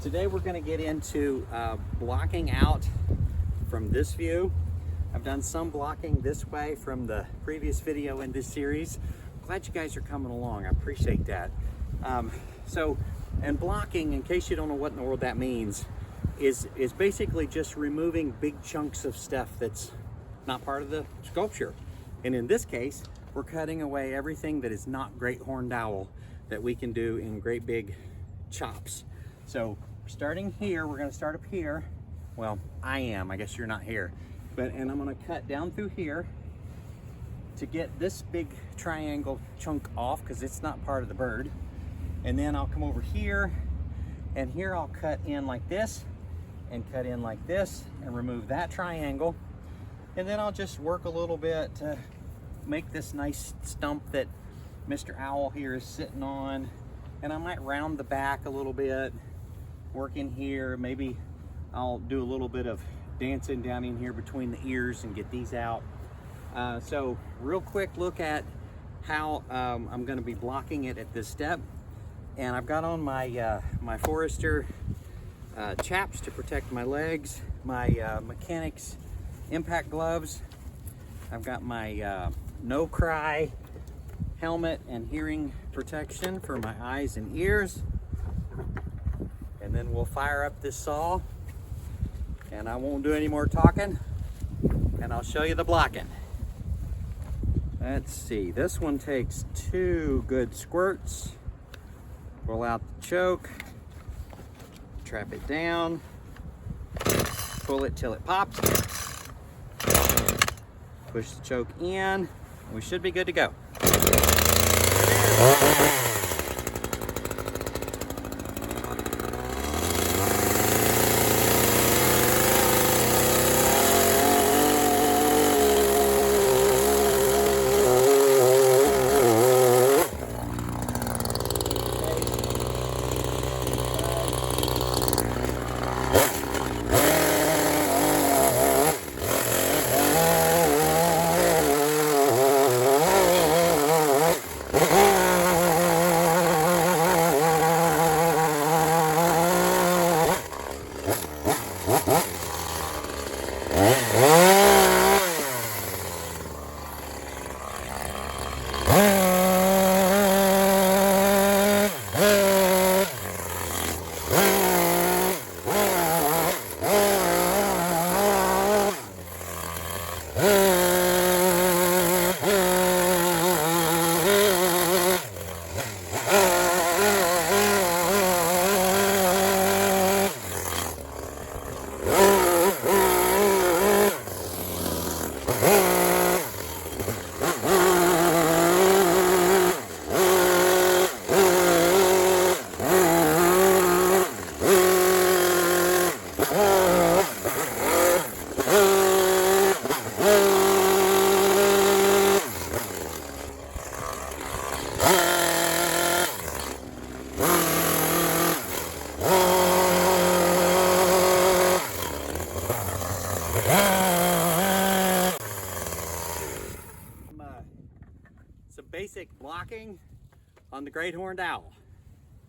Today we're going to get into blocking out from this view. I've done some blocking this way from the previous video in this series. Glad you guys are coming along. I appreciate that. And blocking, in case you don't know what in the world that means, is basically just removing big chunks of stuff that's not part of the sculpture. And in this case, we're cutting away everything that is not great horned owl that we can do in great big chops. So starting here, we're going to start up here. Well, I guess you're not here, and I'm going to cut down through here to get this big triangle chunk off because it's not part of the bird. And then I'll come over here, and here I'll cut in like this and cut in like this and remove that triangle. And then I'll just work a little bit to make this nice stump that Mr. Owl here is sitting on. And I might round the back a little bit, work in here. Maybe I'll do a little bit of dancing down in here between the ears and get these out. So real quick look at how I'm going to be blocking it at this step. And I've got on my my Forester chaps to protect my legs, my mechanics impact gloves. I've got my no cry helmet and hearing protection for my eyes and ears. And then we'll fire up this saw, and I won't do any more talking, and I'll show you the blocking. Let's see, this one takes 2 good squirts. Pull out the choke, trap it down, pull it till it pops, push the choke in, and we should be good to go. Some basic blocking on the great horned owl.